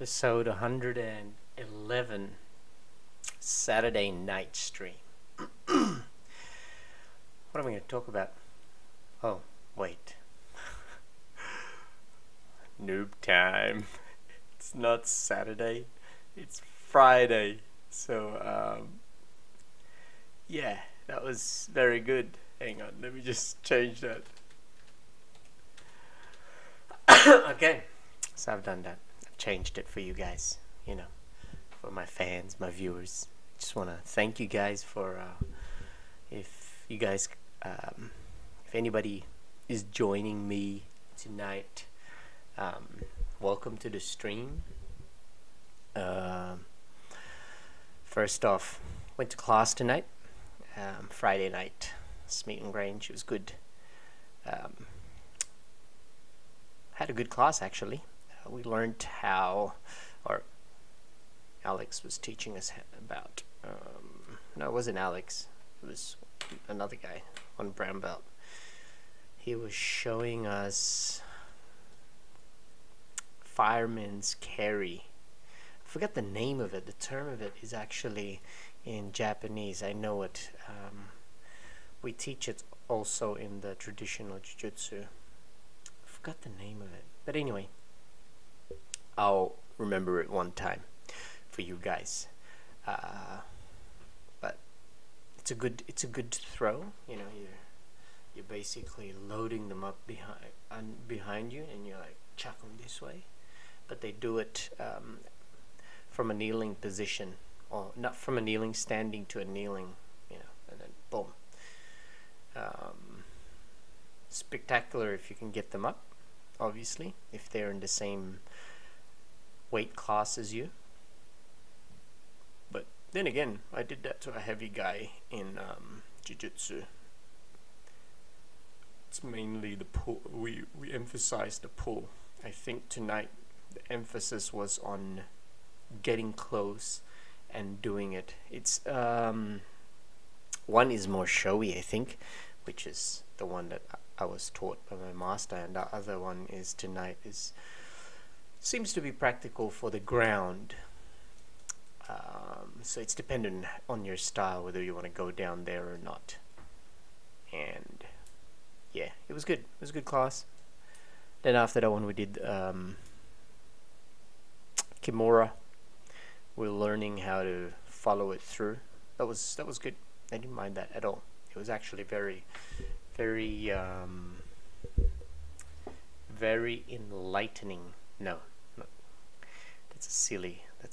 episode 111, Saturday night stream. What am I going to talk about? Oh, wait. Noob time. It's not Saturday, it's Friday. So, yeah, that was very good. Hang on, let me just change that. Okay, so I've done that. I've changed it for you guys, you know, for my fans, my viewers. Just want to thank you guys for, if you guys, if anybody is joining me tonight, welcome to the stream. First off, went to class tonight, Friday night, Smeaton Grange. It was good. Had a good class actually. We learned how, or Alex was teaching us about, no, it wasn't Alex, it was another guy on brown belt. He was showing us fireman's carry. I forgot the name of it. The term of it is actually in Japanese. I know it. We teach it also in the traditional jiu-jitsu. Forgot the name of it, but anyway, I'll remember it one time for you guys. But it's a good throw. You know, you're basically loading them up behind you, and you like chuck them this way. But they do it from a kneeling position, or not from a kneeling, standing to a kneeling. You know, and then boom. Spectacular if you can get them up. Obviously, if they're in the same weight class as you. But then again, I did that to a heavy guy in jiu-jitsu. It's mainly the pull. We emphasize the pull. I think tonight the emphasis was on getting close and doing it. It's one is more showy, I think, which is the one that I was taught by my master, and the other one is tonight seems to be practical for the ground. So it's dependent on your style whether you want to go down there or not. And yeah, it was good. It was a good class. Then after that one we did Kimura. We're learning how to follow it through. That was good. I didn't mind that at all. It was actually very enlightening. No, that's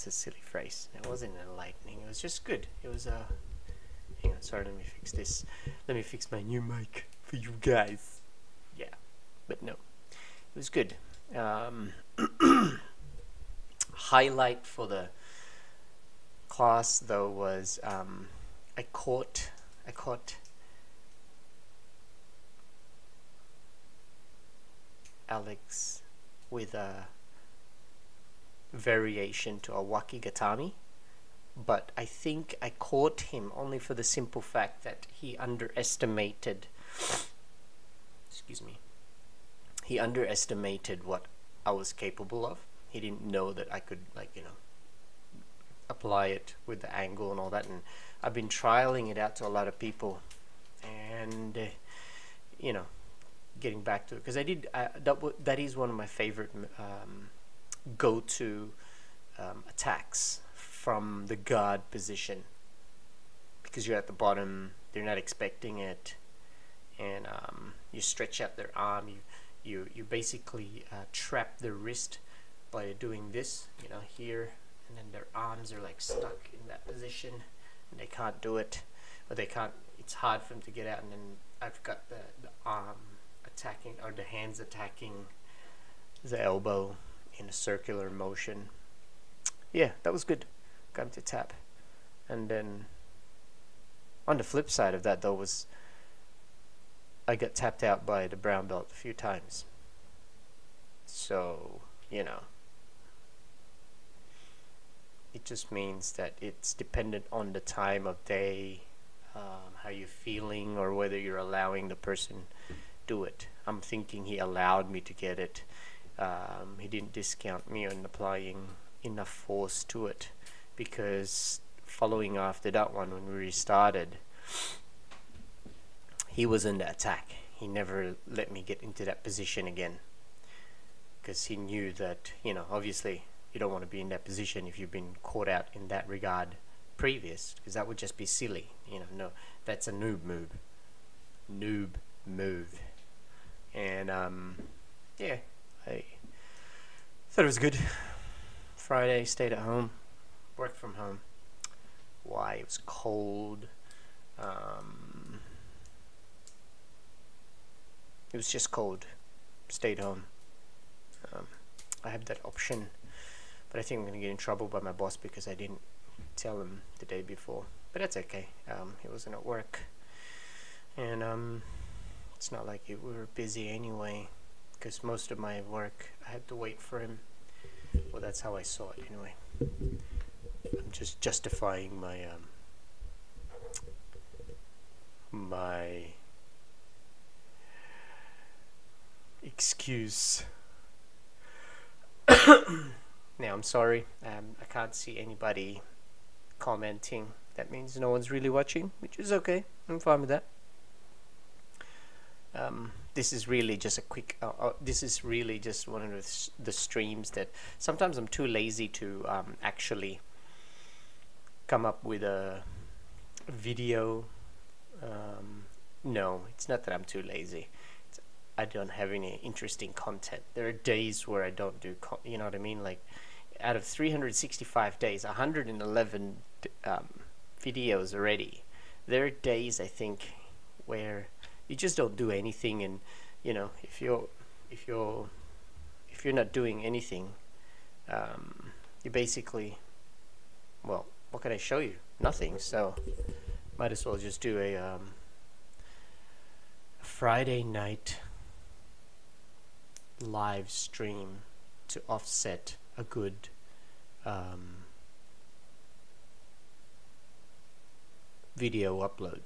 a silly phrase. It wasn't enlightening. It was just good. It was hang on, sorry, let me fix this. Let me fix my new mic for you guys. Yeah, but no, it was good. Highlight for the class though was I caught Alex with a variation to a wakigatami, but I think I caught him only for the simple fact that he underestimated what I was capable of. He didn't know that I could, like, you know, apply it with the angle and all that, and I've been trialing it out to a lot of people, and you know, getting back to it, because I did that is one of my favorite go-to attacks from the guard position, because you're at the bottom, they're not expecting it, and you stretch out their arm, you basically trap their wrist by doing this, you know, here, and then their arms are like stuck in that position and they can't do it, or they can't, it's hard for them to get out, and then I've got the arm attacking, or the hands attacking the elbow in a circular motion. Yeah, that was good. Got him to tap. And then on the flip side of that though was I got tapped out by the brown belt a few times. So, you know, it just means that it's dependent on the time of day, how you're feeling, or whether you're allowing the person do it. I'm thinking he allowed me to get it. He didn't discount me on applying enough force to it, because following after that one, when we restarted, he was in the attack. He never let me get into that position again, because he knew that, you know, obviously you don't want to be in that position if you've been caught out in that regard previous, because that would just be silly, you know. No, that's a noob move. And yeah, I thought it was good. Friday, stayed at home, worked from home. Why? It was cold. It was just cold. Stayed home. I had that option, but I think I'm gonna get in trouble by my boss because I didn't tell him the day before. But that's okay. He wasn't at work, and it's not like we were busy anyway, because most of my work I had to wait for him. Well, that's how I saw it anyway. I'm just justifying my my excuse. Now, I'm sorry, I can't see anybody commenting. That means no one's really watching, which is okay. I'm fine with that. This is really just a quick this is really just one of the streams that sometimes I'm too lazy to actually come up with a video. No, it's not that I'm too lazy. I don't have any interesting content. There are days where I don't do you know what I mean? Like, out of 365 days, 111 videos already. There are days, I think, where you just don't do anything, and you know, if you're not doing anything, you basically, well, what can I show you? Nothing. So might as well just do a Friday night live stream to offset a good video upload.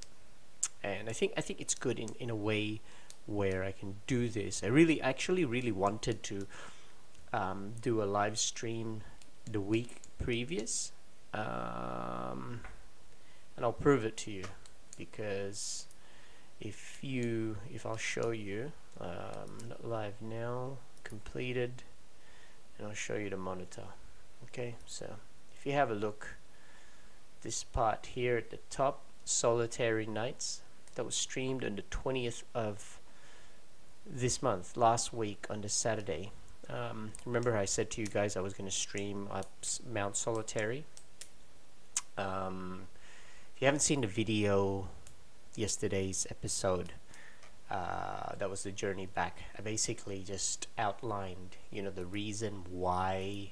And I think it's good in a way where I can do this. I actually really wanted to do a live stream the week previous, and I'll prove it to you, because if I'll show you, not live now, completed, and I'll show you the monitor. Okay, so if you have a look, this part here at the top, Solitary Nights, that was streamed on the 20th of this month, last week on the Saturday. Remember I said to you guys I was going to stream up Mount Solitary. If you haven't seen the video, yesterday's episode, that was the journey back. I basically just outlined, you know, the reason why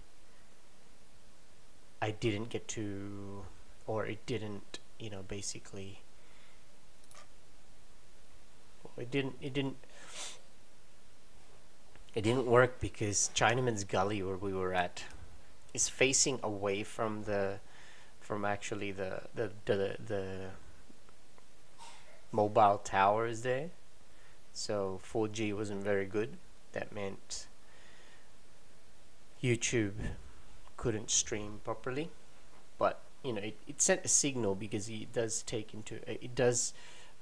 I didn't get to, or it didn't, you know, basically, it didn't work, because Chinaman's Gully, where we were at, is facing away from actually the mobile towers there. So 4G wasn't very good. That meant YouTube couldn't stream properly, but you know, it sent a signal, because it does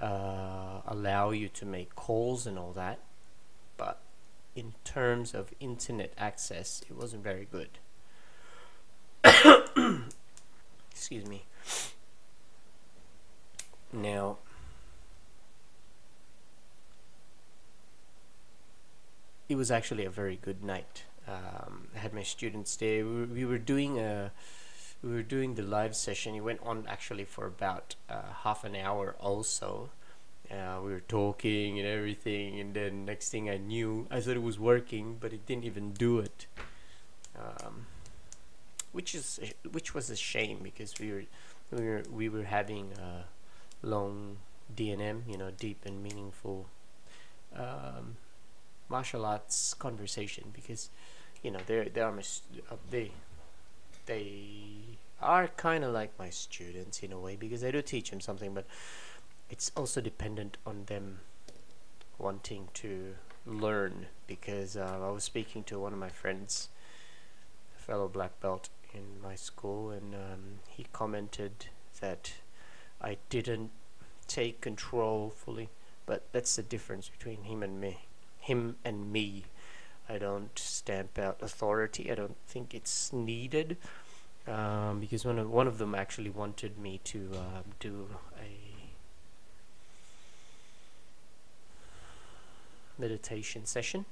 allow you to make calls and all that, but in terms of internet access, it wasn't very good. Excuse me. Now, it was actually a very good night. I had my students there. We were doing the live session. It went on actually for about half an hour also. We were talking and everything, and then next thing I knew, I thought it was working, but it didn't even do it, which was a shame, because we were having a long DNM, you know, deep and meaningful martial arts conversation, because you know, they are kind of like my students in a way, because I do teach them something, but it's also dependent on them wanting to learn, because I was speaking to one of my friends fellow black belt in my school, and he commented that I didn't take control fully, but that's the difference between him and me. I don't stamp out authority. I don't think it's needed, because one of them actually wanted me to do a meditation session,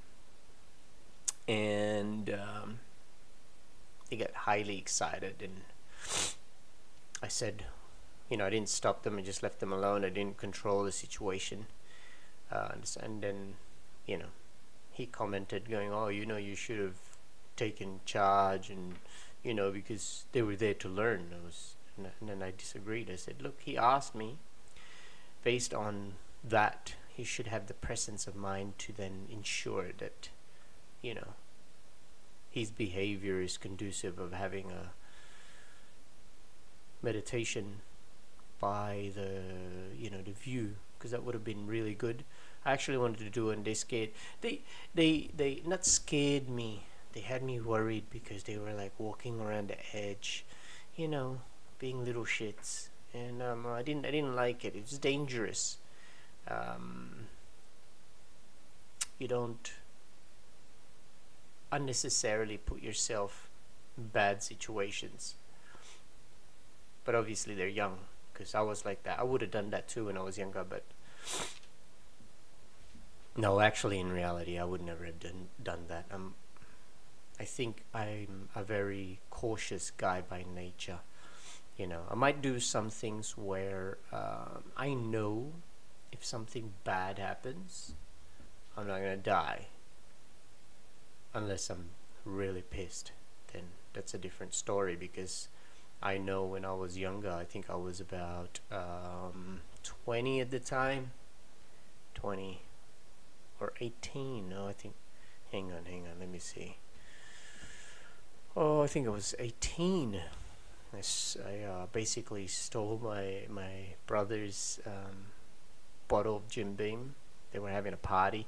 and they got highly excited, and I said, I didn't stop them. I just left them alone. I didn't control the situation, and then he commented going, oh, you should have taken charge, and because they were there to learn. And then I disagreed. I said, look, he asked me. Based on that, he should have the presence of mind to then ensure that his behavior is conducive of having a meditation by the the view, because that would have been really good. I actually wanted to do it, and they not scared me, they had me worried, because they were like walking around the edge, being little shits, and I didn't like it. It was dangerous. You don't unnecessarily put yourself in bad situations, but obviously they're young, because I was like that. I would have done that too when I was younger, but no, actually in reality I would never have done that. I think I'm a very cautious guy by nature. I might do some things where I know if something bad happens, I'm not gonna die, unless I'm really pissed. Then that's a different story, because I know when I was younger, I think I was about 20 at the time, 20 or 18. No, I think, hang on, let me see. Oh, I think I was 18. I basically stole my brother's bottle of Jim Beam. They were having a party.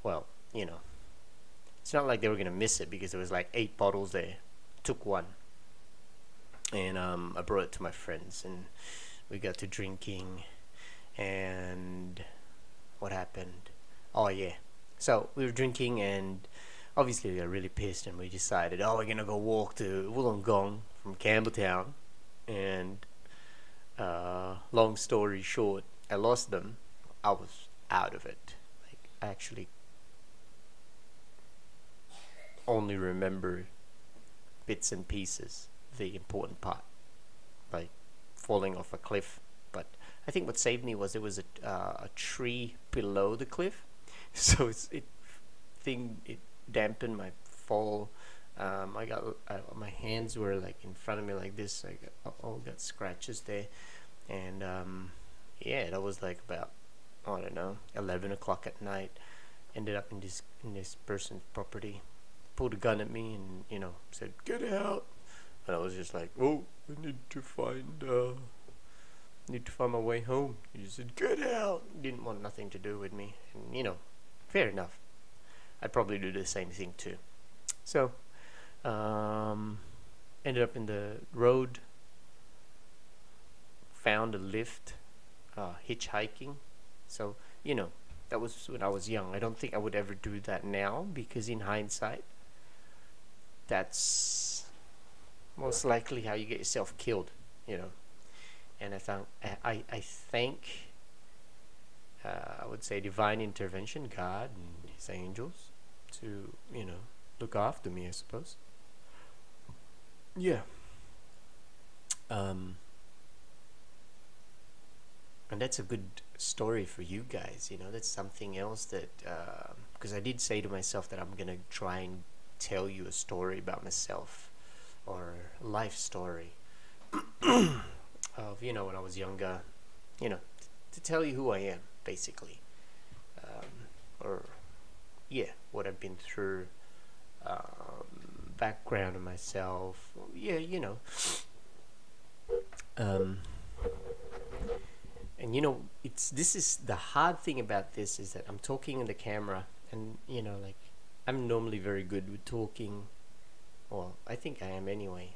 Well, it's not like they were gonna miss it, because there was like 8 bottles there. Took one, and I brought it to my friends, and we got to drinking. And what happened? Oh yeah, so we were drinking, and obviously we got really pissed, and we decided, oh, we're gonna go walk to Wollongong from Campbelltown. And long story short, I lost them. I was out of it. Like, I actually only remember bits and pieces, the important part, like falling off a cliff. But I think what saved me was there was a tree below the cliff, so it dampened my fall. I got my hands were like in front of me like this. I all got scratches there, and yeah, that was like about, I don't know, 11 o'clock at night. Ended up in this person's property. Pulled a gun at me and said, "Get out!" And I was just like, "Oh, I need to find my way home." He just said, "Get out!" Didn't want nothing to do with me, and fair enough. I'd probably do the same thing too. So, ended up in the road. Found a lift, hitchhiking. So that was when I was young. I don't think I would ever do that now, because in hindsight, that's most likely how you get yourself killed, And I think I would say divine intervention, God and His angels, to look after me, I suppose. Yeah. And that's a good story for you guys. That's something else that because I did say to myself that I'm gonna try and tell you a story about myself, or a life story of when I was younger, to tell you who I am, basically, or yeah, what I've been through, background of myself. Yeah, and this is the hard thing about this, is that I'm talking in the camera, and like, I'm normally very good with talking Well, I think I am anyway.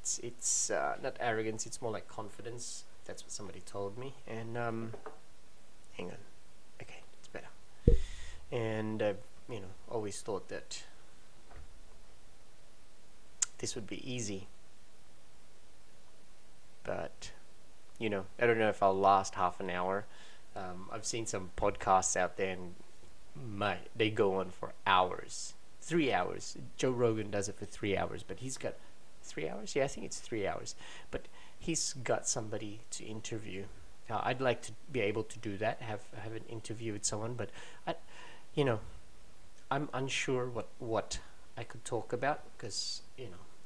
It's not arrogance. It's more like confidence. That's what somebody told me. And hang on. Okay, it's better. And I've always thought that this would be easy, but I don't know if I'll last half an hour. I've seen some podcasts out there, and they go on for hours, 3 hours. Joe Rogan does it for 3 hours, but he's got 3 hours. Yeah, I think it's 3 hours. But he's got somebody to interview. I'd like to be able to do that. Have an interview with someone, but I'm unsure what I could talk about, because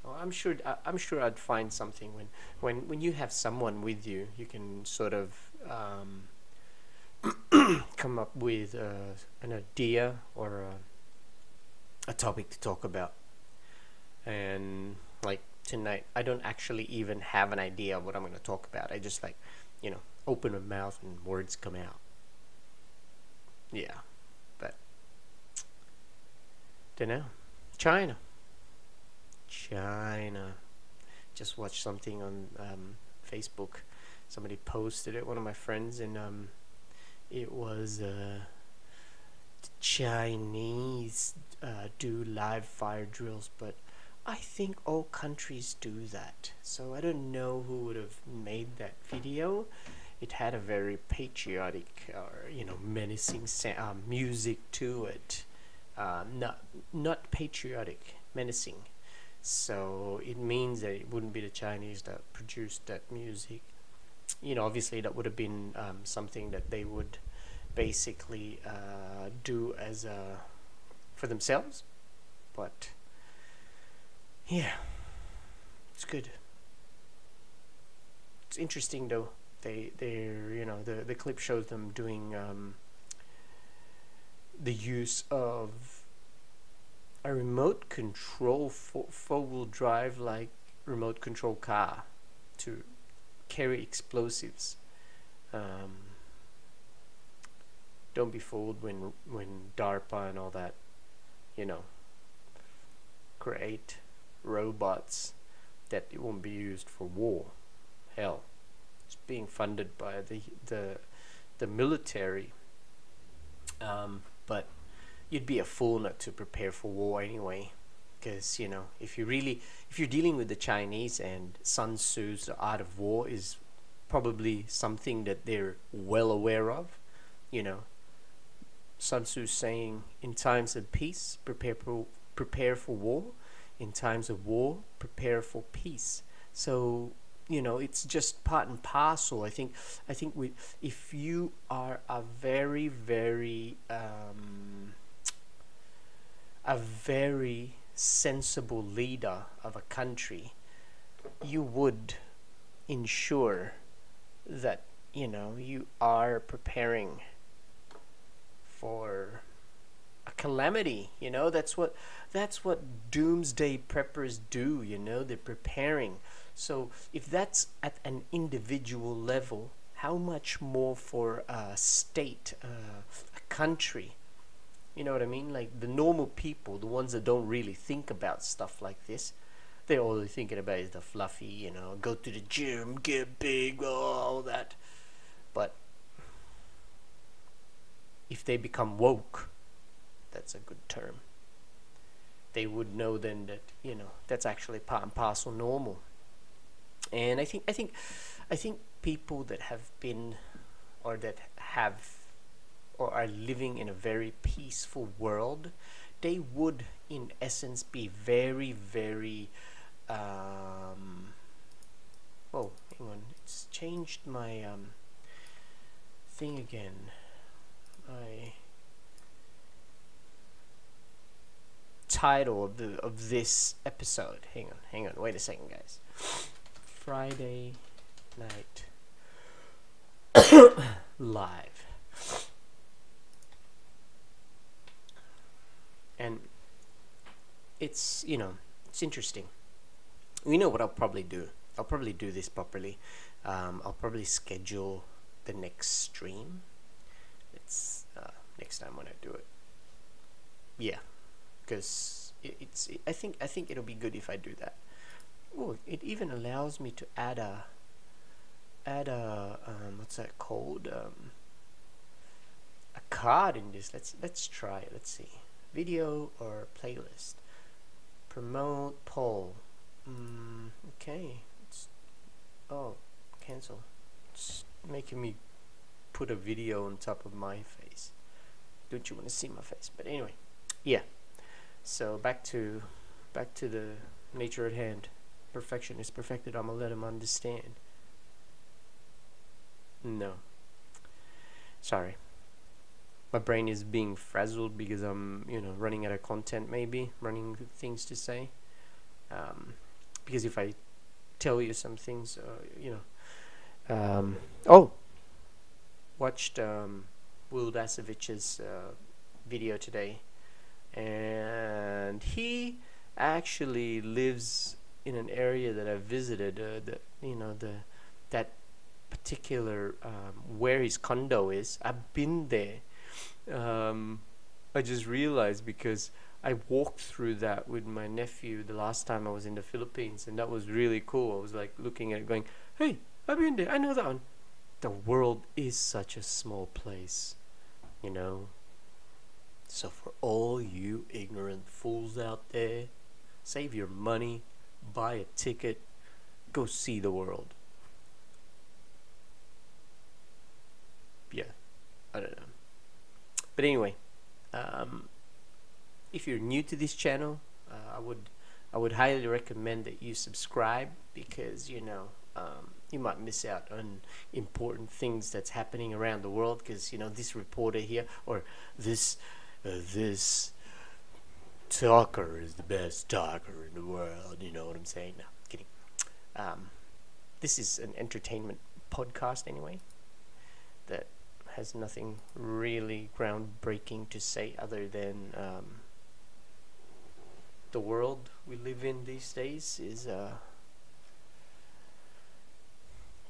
I'm sure I'd find something when you have someone with you. You can sort of come up with an idea or a topic to talk about. And like tonight, I don't actually even have an idea of what I'm going to talk about. I just open my mouth and words come out. Yeah, but don't know. China. Just watched something on Facebook. Somebody posted it, one of my friends, and it was the Chinese do live fire drills, but I think all countries do that. So I don't know who would have made that video. It had a very patriotic or menacing music to it. Not patriotic, menacing. So it means that it wouldn't be the Chinese that produced that music. Obviously that would have been something that they would basically do as for themselves. But yeah, it's good. It's interesting though. They're the clip shows them doing the use of a remote control four-wheel drive like remote control car to carry explosives. Don't be fooled when DARPA and all that create robots that it won't be used for war. Hell, it's being funded by the military, but you'd be a fool not to prepare for war anyway, because if you're dealing with the Chinese, and Sun Tzu's The Art of War is probably something that they're well aware of. Sun Tzu's saying, in times of peace prepare for war, in times of war prepare for peace. So it's just part and parcel. I think if you are a very sensible leader of a country, you would ensure that you are preparing for a calamity. That's what doomsday preppers do. They're preparing. So if that's at an individual level, how much more for a state, a country? You know what I mean? Like the normal people, the ones that don't really think about stuff like this, they're all thinking about is the fluffy, go to the gym, get big, all that. But if they become woke, that's a good term, they would know then that that's actually part and parcel normal. And I think people that have been or that have or are living in a very peaceful world, they would in essence be very oh, hang on, it's changed my thing again. My title of this episode. Hang on, wait a second, guys. Friday Night Live. And it's it's interesting. What I'll probably do? I'll probably do this properly. I'll probably schedule the next stream. It's next time when I do it. Yeah, because I think it'll be good if I do that. Oh, it even allows me to add a what's that called, a card in this. Let's try it. Let's see, video or playlist, promote poll. Okay, oh, cancel. It's making me put a video on top of my face. Don't you want to see my face? But anyway, yeah. So back to the nature at hand. Perfection is perfected. I'm gonna let him understand. No, sorry. My brain is being frazzled because I'm, running out of content. Maybe running things to say. Because if I tell you some things, oh, watched Will Dasovich's video today, and he actually lives in an area that I visited. That particular where his condo is. I've been there. I just realized because I walked through that with my nephew the last time I was in the Philippines, and that was really cool. I was like looking at it going, hey, I've been there, I know that one. The world is such a small place, So for all you ignorant fools out there, save your money, buy a ticket, go see the world. Yeah, I don't know. But anyway, if you're new to this channel, I would highly recommend that you subscribe, because you might miss out on important things that's happening around the world. Because this reporter here, or this talker is the best talker in the world. You know what I'm saying? No, kidding. This is an entertainment podcast anyway, that has nothing really groundbreaking to say other than the world we live in these days is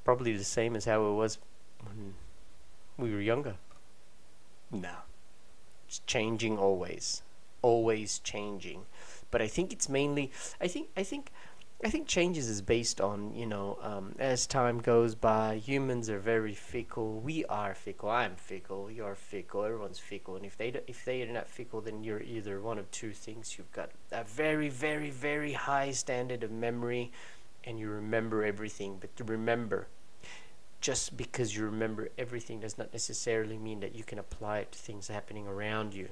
probably the same as how it was when we were younger. No, it's changing always changing. But I think it's mainly I think changes is based on, as time goes by, humans are very fickle. We are fickle. I'm fickle. You're fickle. Everyone's fickle. And if they are not fickle, then you're either one of two things. You've got a very, very, very high standard of memory, and you remember everything. But to remember, just because you remember everything does not necessarily mean that you can apply it to things happening around you.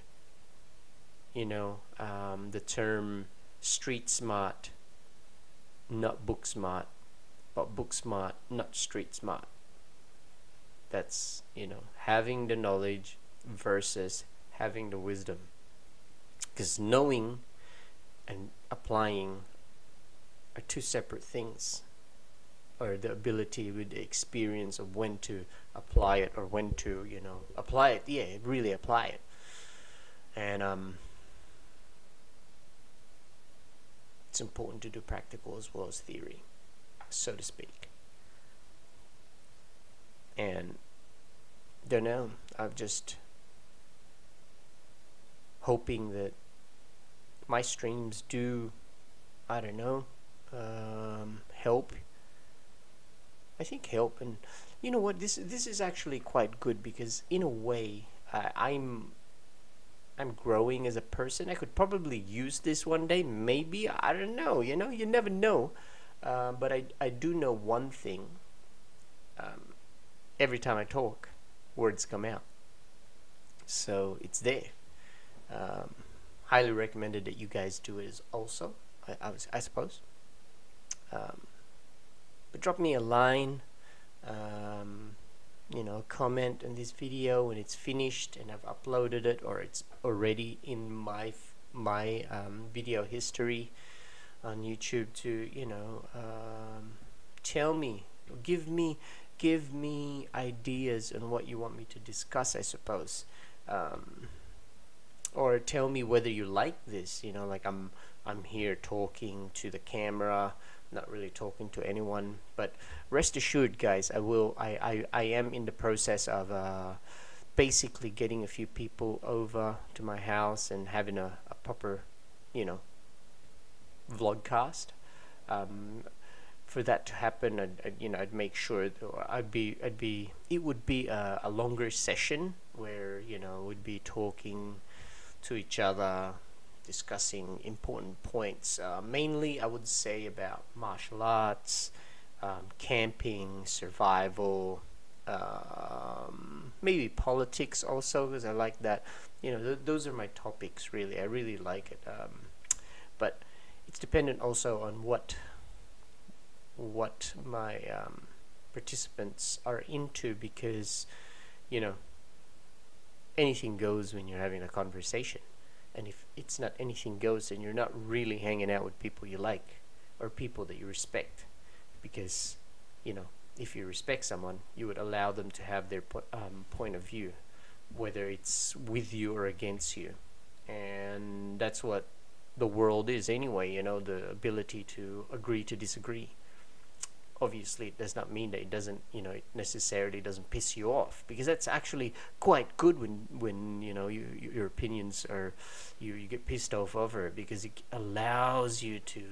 The term street smart, not book smart, but book smart, not street smart. That's, having the knowledge versus having the wisdom. Because knowing and applying are two separate things. Or the ability with the experience of when to apply it, or when to, apply it. Yeah, really apply it. And it's important to do practical as well as theory, so to speak. And don't know, I'm just hoping that my streams do, I don't know, help. I think help. And you know what, this is actually quite good, because in a way I'm growing as a person. I could probably use this one day, maybe. I don't know. You never know. But I do know one thing. Every time I talk, words come out. So it's there. Highly recommended that you guys do it also. I suppose. But drop me a line. Comment on this video when it's finished and I've uploaded it, or it's already in my video history on YouTube, to tell me, give me ideas on what you want me to discuss, I suppose, or tell me whether you like this. Like I'm here talking to the camera, not really talking to anyone. But rest assured, guys, I am in the process of basically getting a few people over to my house and having a proper vlogcast. Um, for that to happen, I'd make sure it would be a longer session where, we'd be talking to each other, discussing important points. Mainly, I would say about martial arts, camping, survival, maybe politics also, because I like that. Those are my topics, really. I really like it. But it's dependent also on what my participants are into, because anything goes when you're having a conversation. And if it's not anything goes, then you're not really hanging out with people you like or people that you respect. Because if you respect someone, you would allow them to have their point of view, whether it's with you or against you. And that's what the world is anyway, the ability to agree to disagree. Obviously, it does not mean that it doesn't, it necessarily doesn't piss you off, because that's actually quite good when your opinions are, you get pissed off over it, because it allows you to,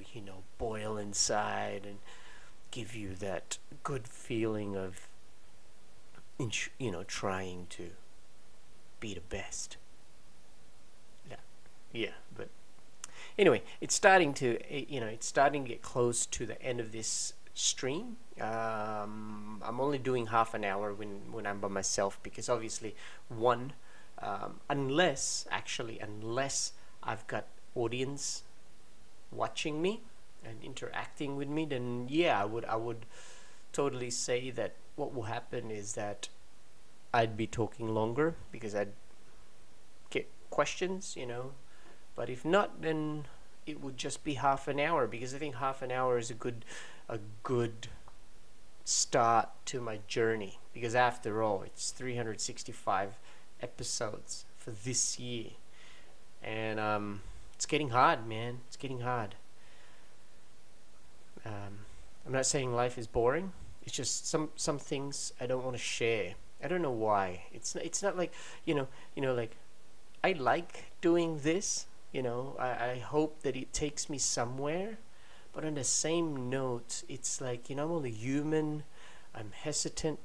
boil inside and give you that good feeling of, trying to be the best. Yeah, but anyway, it's starting to get close to the end of this stream. I'm only doing half an hour when I'm by myself, because obviously, unless I've got audience watching me and interacting with me, then yeah, I would totally say that what will happen is that I'd be talking longer, because I'd get questions, but if not, then it would just be half an hour, because I think half an hour is a good start to my journey, because after all, it's 365 episodes for this year, and it's getting hard, man. It's getting hard. I'm not saying life is boring. It's just some things I don't want to share. I don't know why. It's not like like I like doing this. I hope that it takes me somewhere. But on the same note, it's like, I'm only human. I'm hesitant.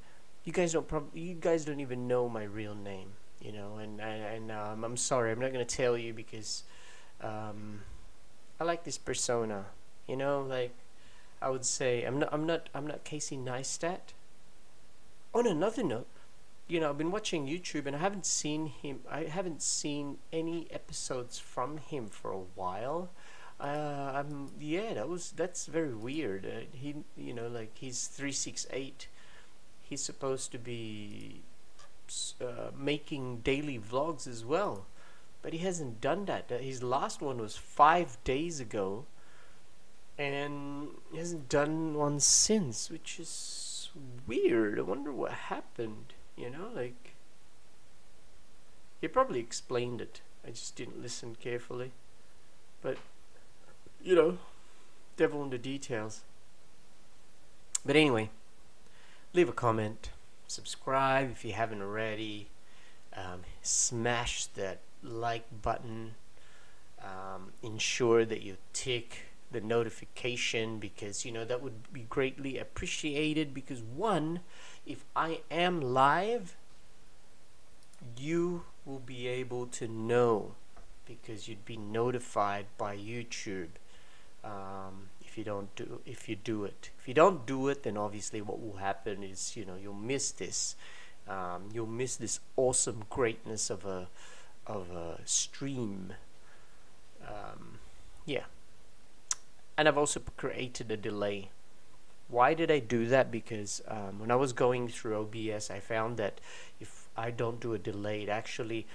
You guys don't even know my real name, and I'm sorry, I'm not gonna tell you, because I like this persona, like I would say I'm not Casey Neistat. On another note, I've been watching YouTube, and I haven't seen any episodes from him for a while. That's very weird. He's 368. He's supposed to be making daily vlogs as well, but he hasn't done that. His last one was 5 days ago, and he hasn't done one since, which is weird. I wonder what happened. He probably explained it. I just didn't listen carefully. But devil in the details. But anyway, leave a comment, subscribe if you haven't already, smash that like button, ensure that you tick the notification, because that would be greatly appreciated, because if I am live, you will be able to know, because you'd be notified by YouTube. If you do it. If you don't do it, then obviously what will happen is, you'll miss this. You'll miss this awesome greatness of a stream. Yeah. And I've also created a delay. Why did I do that? Because when I was going through OBS, I found that if I don't do a delay, it actually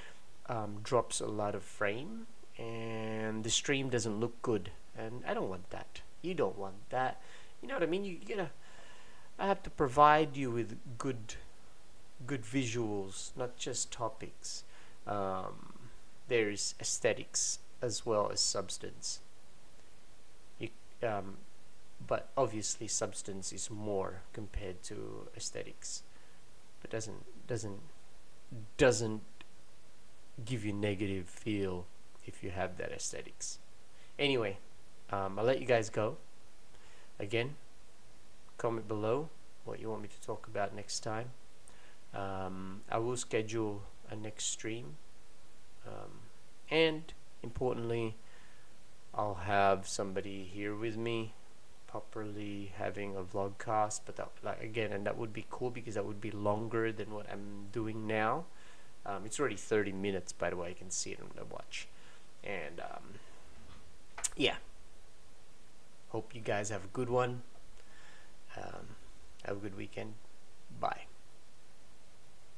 drops a lot of frame, and the stream doesn't look good, and I don't want that. You don't want that. You know what I mean? I have to provide you with good visuals, not just topics. There's aesthetics as well as substance. But obviously substance is more compared to aesthetics, but doesn't give you negative feel if you have that aesthetics. Anyway, I'll let you guys go. Again, comment below what you want me to talk about next time. I will schedule a next stream, and importantly, I'll have somebody here with me, properly having a vlogcast. But that, like, again, and that would be cool because that would be longer than what I'm doing now. It's already 30 minutes, by the way. I can see it on the watch. And yeah, hope you guys have a good one. Have a good weekend. Bye.